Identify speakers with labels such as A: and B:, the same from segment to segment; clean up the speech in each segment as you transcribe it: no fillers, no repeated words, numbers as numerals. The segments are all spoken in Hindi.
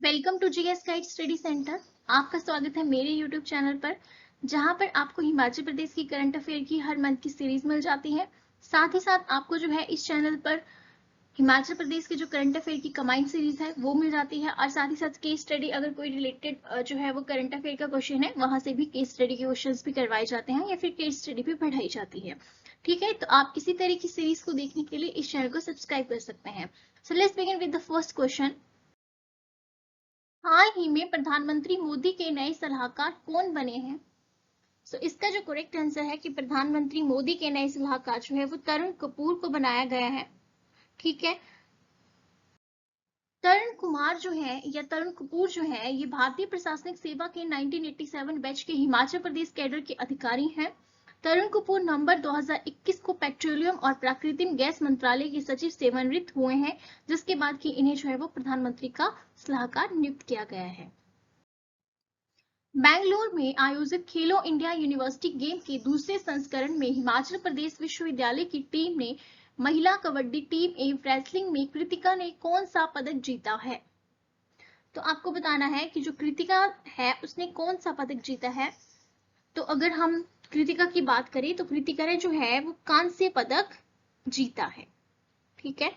A: Welcome to GS guide study centre. आपका स्वागत है मेरे यूट्यूब चैनल पर, जहां पर आपको हिमाचल प्रदेश की करंट अफेयर की हर मंथ की सीरीज मिल जाती है। साथ ही साथ आपको जो है इस चैनल पर हिमाचल प्रदेश के जो करंट अफेयर की कंबाइंड सीरीज है वो मिल जाती है, और साथ ही साथ केस स्टडी, अगर कोई रिलेटेड जो है वो करंट अफेयर का क्वेश्चन है वहां से भी केस स्टडी के क्वेश्चंस भी करवाए जाते हैं या फिर केस स्टडी भी पढ़ाई जाती है। ठीक है, तो आप इसी तरह की सीरीज को देखने के लिए इस चैनल को सब्सक्राइब कर सकते हैं। So let's begin with the first question. हाल ही में प्रधानमंत्री मोदी के नए सलाहकार कौन बने हैं? इसका जो करेक्ट आंसर है कि प्रधानमंत्री मोदी के नए सलाहकार जो है वो तरुण कपूर को बनाया गया है। ठीक है, तरुण कुमार जो है या तरुण कपूर जो है ये भारतीय प्रशासनिक सेवा के 1987 बैच के हिमाचल प्रदेश कैडर के अधिकारी हैं। तरुण कपूर नवंबर 2021 को पेट्रोलियम और प्राकृतिक गैस मंत्रालय के सचिव सेवानिवृत्त हुए हैं, जिसके बाद कि इन्हें जो है वो प्रधानमंत्री का सलाहकार नियुक्त किया गया है। बेंगलुरु में आयोजित खेलो इंडिया यूनिवर्सिटी गेम के दूसरे संस्करण में हिमाचल प्रदेश विश्वविद्यालय की टीम ने महिला कबड्डी टीम एवं रेसलिंग में कृतिका ने कौन सा पदक जीता है? तो आपको बताना है कि जो कृतिका है उसने कौन सा पदक जीता है। तो अगर हम कृतिका की बात करें तो कृतिका ने जो है वो कांस्य पदक जीता है। ठीक है,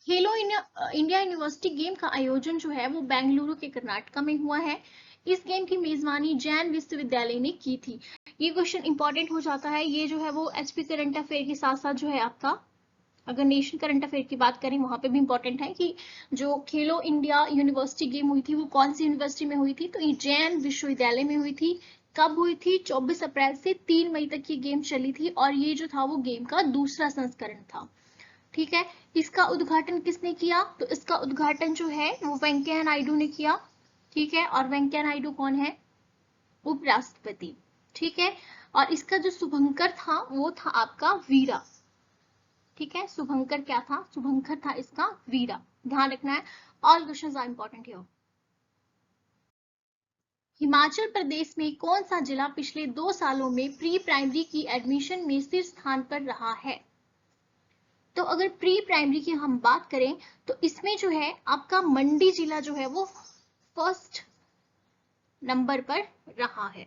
A: खेलो इंडिया यूनिवर्सिटी गेम का आयोजन जो है वो बेंगलुरु के कर्नाटका में हुआ है। इस गेम की मेजबानी जैन विश्वविद्यालय ने की थी। ये क्वेश्चन इंपॉर्टेंट हो जाता है, ये जो है वो एचपी करंट अफेयर के साथ साथ जो है आपका, अगर नेशनल करंट अफेयर की बात करें वहां पे भी इंपॉर्टेंट है कि जो खेलो इंडिया यूनिवर्सिटी गेम हुई थी वो कौन सी यूनिवर्सिटी में हुई थी। तो ये जैन विश्वविद्यालय में हुई थी। कब हुई थी? 24 अप्रैल से 3 मई तक ये गेम चली थी, और ये जो था वो गेम का दूसरा संस्करण था। ठीक है, इसका उद्घाटन किसने किया? तो इसका उद्घाटन जो है वो वेंकैया नायडू ने किया। ठीक है, और वेंकैया नायडू कौन है? उपराष्ट्रपति। ठीक है, और इसका जो शुभंकर था वो था आपका वीरा। ठीक है, शुभंकर क्या था? शुभंकर था इसका वीरा। ध्यान रखना है, all questions are important here. Himachal Pradesh में कौन सा जिला पिछले 2 सालों में प्री प्राइमरी की एडमिशन में शीर्ष स्थान पर रहा है? तो अगर प्री प्राइमरी की हम बात करें तो इसमें जो है आपका मंडी जिला जो है वो फर्स्ट नंबर पर रहा है।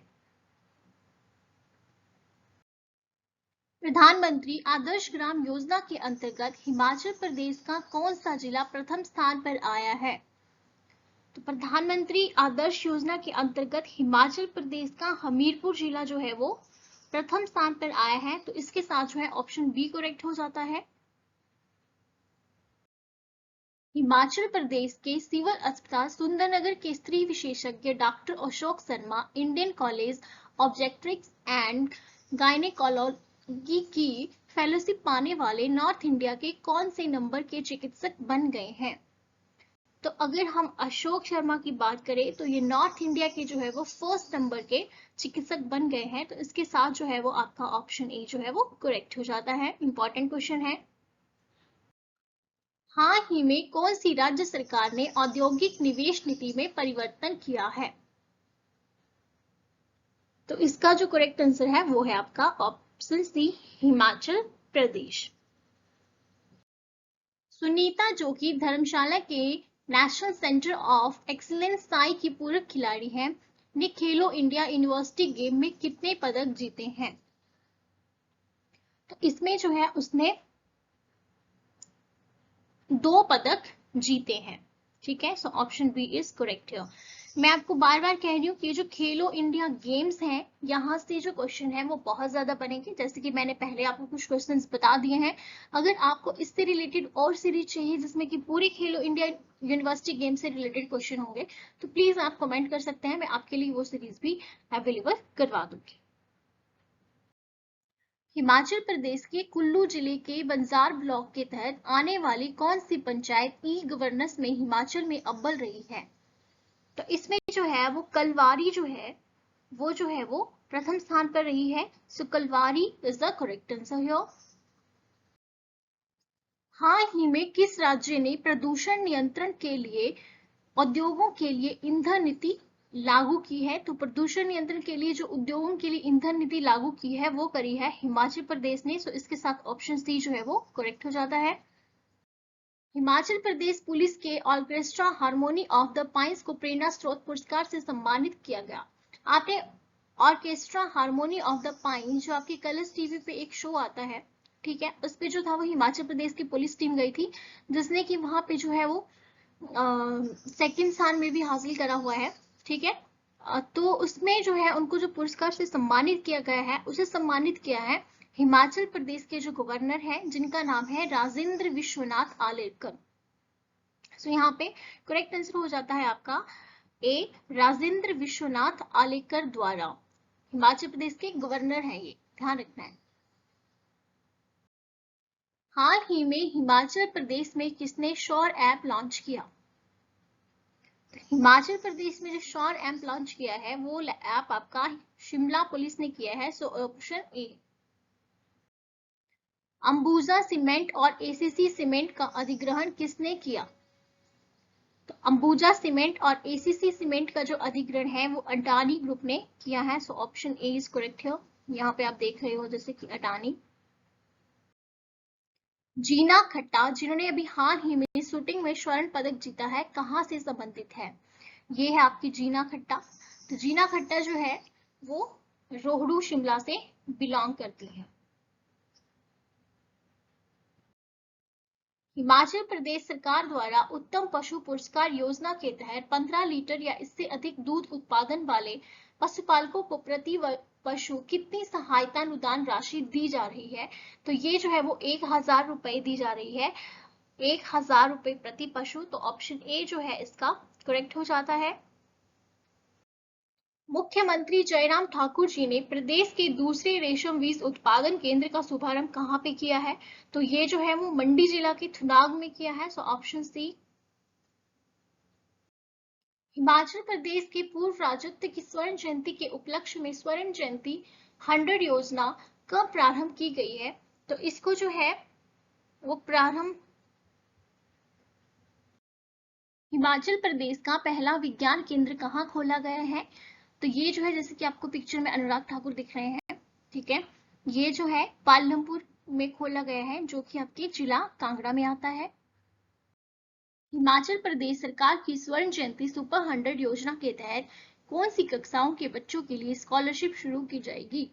A: प्रधानमंत्री आदर्श ग्राम योजना के अंतर्गत हिमाचल प्रदेश का कौन सा जिला प्रथम स्थान पर आया है? तो प्रधानमंत्री आदर्श योजना के अंतर्गत हिमाचल प्रदेश का हमीरपुर जिला जो है वो प्रथम स्थान पर आया है। तो इसके साथ जो है ऑप्शन बी करेक्ट हो जाता है। हिमाचल प्रदेश के सिविल अस्पताल सुंदरनगर के स्त्री विशेषज्ञ doctor Ashok Sharma Indian college obstetrics and gynaecology की फेलोशिप पाने वाले नॉर्थ इंडिया के कौन से नंबर के चिकित्सक बन गए हैं? तो अगर हम अशोक शर्मा की बात करें तो ये नॉर्थ इंडिया के जो है वो फर्स्ट नंबर के चिकित्सक बन गए हैं। तो इसके साथ जो है वो आपका ऑप्शन ए जो है वो करेक्ट हो जाता है। इंपॉर्टेंट क्वेश्चन है। हाल ही में कौन सी राज्य सरकार ने औद्योगिक निवेश नीति में परिवर्तन किया है? तो इसका जो करेक्ट आंसर है वो है आपका ऑप्शन सी, हिमाचल प्रदेश। सुनीता जो कि धर्मशाला के national centre of excellence Sai की पूरक खिलाड़ी है, ने खेलो इंडिया यूनिवर्सिटी गेम में कितने पदक जीते हैं? तो इसमें जो है उसने 2 पदक जीते हैं। ठीक है, so option B is correct है। मैं आपको बार बार कह रही हूँ कि जो खेलो इंडिया गेम्स हैं यहाँ से जो क्वेश्चन है वो बहुत ज्यादा बनेंगे, जैसे कि मैंने पहले आपको कुछ क्वेश्चंस बता दिए हैं। अगर आपको इससे रिलेटेड और सीरीज चाहिए जिसमें कि पूरी खेलो इंडिया यूनिवर्सिटी गेम से रिलेटेड क्वेश्चन होंगे तो प्लीज आप कमेंट कर सकते हैं, मैं आपके लिए वो सीरीज भी अवेलेबल करवा दूंगी। हिमाचल प्रदेश के कुल्लू जिले के बंजार ब्लॉक के तहत आने वाली कौन सी पंचायत ई गवर्नेंस में हिमाचल में अव्वल रही है? तो इसमें जो है वो कलवारी जो है वो प्रथम स्थान पर रही है। So Kalvari is the correct answer here. हाल ही में किस राज्य ने प्रदूषण नियंत्रण के लिए उद्योगों के लिए ईंधन नीति लागू की है? तो प्रदूषण नियंत्रण के लिए जो उद्योगों के लिए ईंधन नीति लागू की है वो करी है हिमाचल प्रदेश ने। सो इसके साथ ऑप्शन सी जो है वो करेक्ट हो जाता है। हिमाचल प्रदेश पुलिस के orchestra harmony of the pines को प्रेरणा स्रोत पुरस्कार से सम्मानित किया गया। आपने orchestra harmony of the pines, जो आपके कलर्स टीवी पे एक शो आता है, ठीक है, उस पे जो था वो हिमाचल प्रदेश की पुलिस टीम गई थी, जिसने कि वहां पे जो है वो सेकंड स्थान में भी हासिल करा हुआ है, ठीक है। तो उसमें जो है उनको जो पुरस्कार से सम्मानित किया गया है, उसे सम्मानित किया है हिमाचल प्रदेश के जो गवर्नर हैं, जिनका नाम है राजेंद्र विश्वनाथ आलेकर। सो यहाँ पे करेक्ट आंसर हो जाता है आपका ए, राजेंद्र विश्वनाथ आलेकर द्वारा। हिमाचल प्रदेश के गवर्नर हैं ये, ध्यान रखना है। हाल ही में हिमाचल प्रदेश में किसने शौर ऐप लॉन्च किया? हिमाचल प्रदेश में जो शौर ऐप लॉन्च किया है वो ऐप आपका शिमला पुलिस ने किया है। So option A. Ambuja cement और एसीसी सीमेंट का अधिग्रहण किसने किया? तो अंबुजा सीमेंट और एसीसी सीमेंट का जो अधिग्रहण है वो अडानी ग्रुप ने किया है। So option A is correct है। यहाँ पे आप देख रहे हो जैसे कि अडानी। जीना खट्टा, जिन्होंने अभी हाल ही में शूटिंग में स्वर्ण पदक जीता है, कहाँ से संबंधित है? ये है आपकी जीना खट्टा। तो जीना खट्टा जो है वो रोहड़ू शिमला से बिलोंग करती है। हिमाचल प्रदेश सरकार द्वारा उत्तम पशु पुरस्कार योजना के तहत 15 लीटर या इससे अधिक दूध उत्पादन वाले पशुपालकों को प्रति पशु कितनी सहायता अनुदान राशि दी जा रही है? तो ये जो है वो 1000 रुपए दी जा रही है, 1000 रुपए प्रति पशु। तो ऑप्शन ए जो है इसका करेक्ट हो जाता है। मुख्यमंत्री जयराम ठाकुर जी ने प्रदेश के दूसरे रेशम बीज उत्पादन केंद्र का शुभारंभ कहां पे किया है? तो ये जो है वो मंडी जिला के थुनाग में किया है। सो ऑप्शन सी। हिमाचल प्रदेश के पूर्व राजत्व की स्वर्ण जयंती के उपलक्ष्य में स्वर्ण जयंती 100 योजना कब प्रारंभ की गई है? तो इसको जो है वो प्रारंभ हिमाचल प्रदेश का पहला विज्ञान केंद्र कहाँ खोला गया है? तो ये जो है जैसे कि आपको पिक्चर में अनुराग ठाकुर दिख रहे हैं, ठीक है, ये जो है पालमपुर में खोला गया है, जो कि आपके जिला कांगड़ा में आता है। हिमाचल प्रदेश सरकार की स्वर्ण जयंती सुपर 100 योजना के तहत कौन सी कक्षाओं के बच्चों के लिए स्कॉलरशिप शुरू की जाएगी?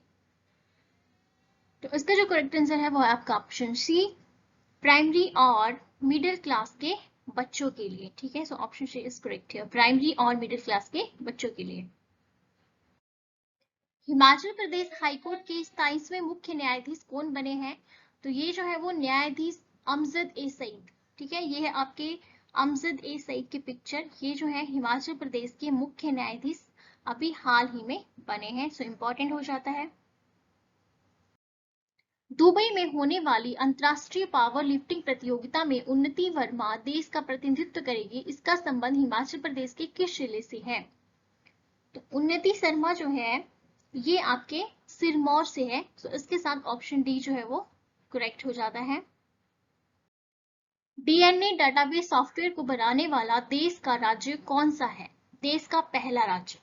A: तो इसका जो करेक्ट आंसर है वो है आपका ऑप्शन सी, प्राइमरी और मिडिल क्लास के बच्चों के लिए, ठीक है। So option C is correct है, प्राइमरी और मिडिल क्लास के बच्चों के लिए। हिमाचल प्रदेश हाईकोर्ट के 27वें मुख्य न्यायाधीश कौन बने हैं? तो ये जो है वो न्यायाधीश अमजद ए सईद, ठीक है, ये है आपके अमजद ए सईद की पिक्चर। ये जो है हिमाचल प्रदेश के मुख्य न्यायाधीश अभी हाल ही में बने हैं। सो इंपॉर्टेंट हो जाता है। दुबई में होने वाली अंतरराष्ट्रीय पावर लिफ्टिंग प्रतियोगिता में उन्नति वर्मा देश का प्रतिनिधित्व करेगी, इसका संबंध हिमाचल प्रदेश के किस जिले से है? तो उन्नति शर्मा जो है ये आपके सिरमौर से है। तो इसके साथ ऑप्शन डी जो है वो करेक्ट हो जाता है। डीएनए डाटाबेस सॉफ्टवेयर को बनाने वाला देश का राज्य कौन सा है? देश का पहला राज्य।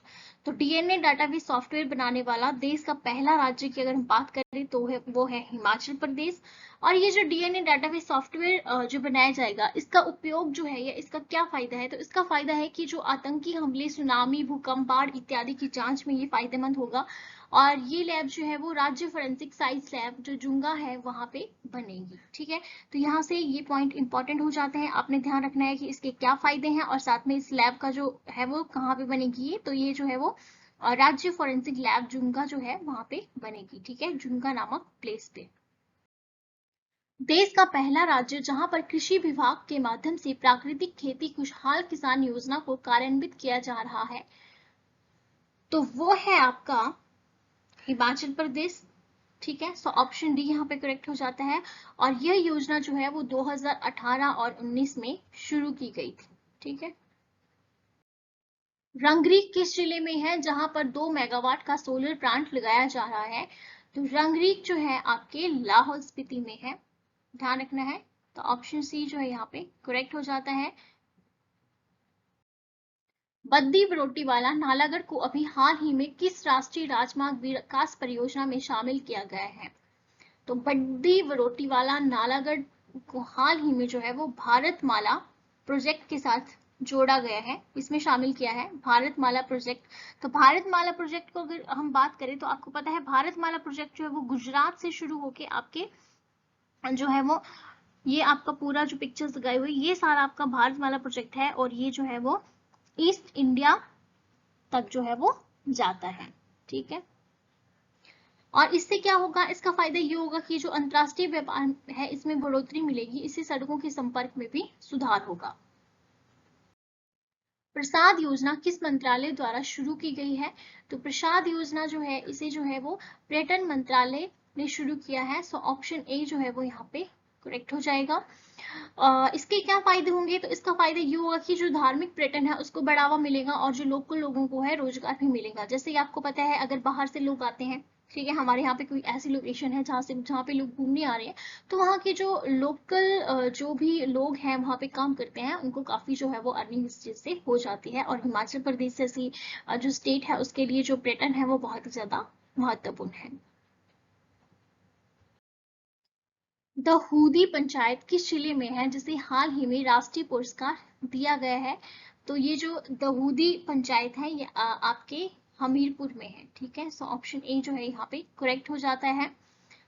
A: तो डीएनए डाटाबेस सॉफ्टवेयर बनाने वाला देश का पहला राज्य की अगर हम बात करें तो वो है हिमाचल प्रदेश। और ये जो डीएनए डाटाबेस सॉफ्टवेयर जो बनाया जाएगा, इसका उपयोग जो है या इसका क्या फायदा है? तो इसका फायदा है कि जो आतंकी हमले, सुनामी, भूकंप, बाढ़ इत्यादि की जांच में ये फायदेमंद होगा। और ये लैब जो है वो राज्य फोरेंसिक साइंस लैब जो जुंगा है वहां पे बनेगी, ठीक है। तो यहाँ से ये पॉइंट इंपॉर्टेंट हो जाते हैं, आपने ध्यान रखना है कि इसके क्या फायदे हैं और साथ में इस लैब का जो है वो कहाँ पे बनेगी। तो ये जो है वो राज्य फोरेंसिक लैब जुंगा जो है वहां पे बनेगी, ठीक है, जुंगा नामक प्लेस पे। देश का पहला राज्य जहां पर कृषि विभाग के माध्यम से प्राकृतिक खेती खुशहाल किसान योजना को कार्यान्वित किया जा रहा है, तो वो है आपका हिमाचल प्रदेश, ठीक है। सो ऑप्शन डी यहाँ पे करेक्ट हो जाता है। और यह योजना जो है वो 2018 और 19 में शुरू की गई थी, ठीक है। रंगरीक किस जिले में है जहां पर 2 मेगावाट का सोलर प्लांट लगाया जा रहा है? तो रंगरीक जो है आपके लाहौल स्पीति में है, ध्यान रखना है। तो ऑप्शन सी जो है यहाँ पे करेक्ट हो जाता है। बद्दी बरोटीवाला नालागढ़ को अभी हाल ही में किस राष्ट्रीय राजमार्ग विकास परियोजना में शामिल किया गया है? तो बद्दी बरोटीवाला नालागढ़ को हाल ही में जो है वो भारतमाला प्रोजेक्ट के साथ जोड़ा गया है, इसमें शामिल किया है भारतमाला प्रोजेक्ट। तो भारतमाला प्रोजेक्ट को अगर हम बात करें तो आपको पता है भारतमाला प्रोजेक्ट जो है वो गुजरात से शुरू होके आपके जो है वो ये आपका पूरा जो पिक्चर्स लगाई हुई ये सारा आपका भारतमाला प्रोजेक्ट है, और ये जो है वो ईस्ट इंडिया तक जो है वो जाता है। ठीक है, और इससे क्या होगा, इसका फायदा ये होगा कि जो अंतरराष्ट्रीय व्यापार है इसमें बढ़ोतरी मिलेगी, इससे सड़कों के संपर्क में भी सुधार होगा। प्रसाद योजना किस मंत्रालय द्वारा शुरू की गई है? तो प्रसाद योजना जो है इसे जो है वो पर्यटन मंत्रालय ने शुरू किया है। सो ऑप्शन ए जो है वो यहाँ पे करेक्ट हो जाएगा। इसके क्या फायदे होंगे, तो इसका फायदा ये होगा कि जो धार्मिक पर्यटन है उसको बढ़ावा मिलेगा और जो लोकल लोगों को है रोजगार भी मिलेगा। जैसे कि आपको पता है अगर बाहर से लोग आते हैं, ठीक है, हमारे यहाँ पे कोई ऐसी लोकेशन है जहाँ पे लोग घूमने आ रहे हैं, तो वहाँ के जो लोकल जो भी लोग हैं वहाँ पे काम करते हैं उनको काफी जो है वो अर्निंग इस चीज से हो जाती है। और हिमाचल प्रदेश जैसी जो स्टेट है उसके लिए जो पर्यटन है वो बहुत ही ज्यादा महत्वपूर्ण है। दहूदी पंचायत किस जिले में है जिसे हाल ही में राष्ट्रीय पुरस्कार दिया गया है? तो ये जो दहूदी पंचायत है ये आपके हमीरपुर में है। ठीक है, सो ऑप्शन ए जो है यहाँ पे करेक्ट हो जाता है।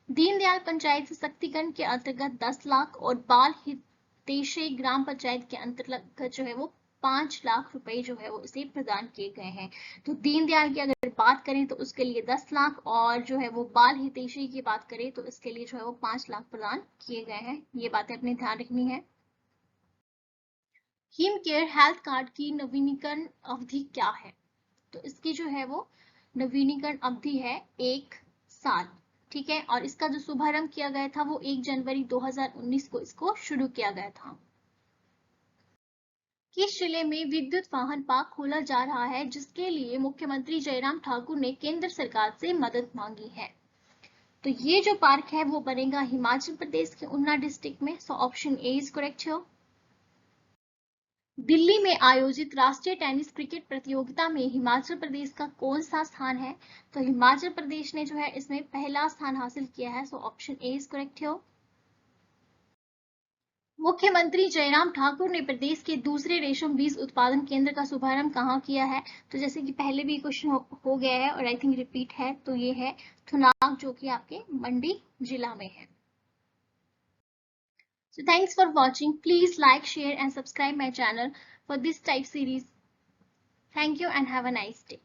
A: दीनदयाल पंचायत सशक्तिकरण के अंतर्गत 10 लाख और बाल हितैषी ग्राम पंचायत के अंतर्गत जो है वो 5 लाख रुपए जो है वो इसे प्रदान किए गए हैं। तो दीनदयाल की अगर बात करें तो उसके लिए 10 लाख, और जो है वो बाल हितैषी की बात करें तो इसके लिए जो है वो 5 लाख प्रदान किए गए हैं। ये बातें अपने ध्यान रखनी है। हिम केयर हेल्थ कार्ड की नवीनीकरण अवधि क्या है? तो इसकी जो है वो नवीनीकरण अवधि है 1 साल। ठीक है, और इसका जो शुभारंभ किया गया था वो 1 जनवरी 2019 को इसको शुरू किया गया था। किस जिले में विद्युत वाहन पार्क खोला जा रहा है जिसके लिए मुख्यमंत्री जयराम ठाकुर ने केंद्र सरकार से मदद मांगी है? तो ये जो पार्क है वो बनेगा हिमाचल प्रदेश के ऊना डिस्ट्रिक्ट में। So option A is correct है। दिल्ली में आयोजित राष्ट्रीय टेनिस क्रिकेट प्रतियोगिता में हिमाचल प्रदेश का कौन सा स्थान है? तो हिमाचल प्रदेश ने जो है इसमें पहला स्थान हासिल किया है। So option A is correct है। मुख्यमंत्री जयराम ठाकुर ने प्रदेश के दूसरे रेशम बीज उत्पादन केंद्र का शुभारंभ कहाँ किया है? तो जैसे कि पहले भी क्वेश्चन हो गया है और आई थिंक रिपीट है, तो ये है थुनाग जो कि आपके मंडी जिला में है। So thanks for watching. Please like, share and subscribe my channel for this type series. Thank you and have a nice day.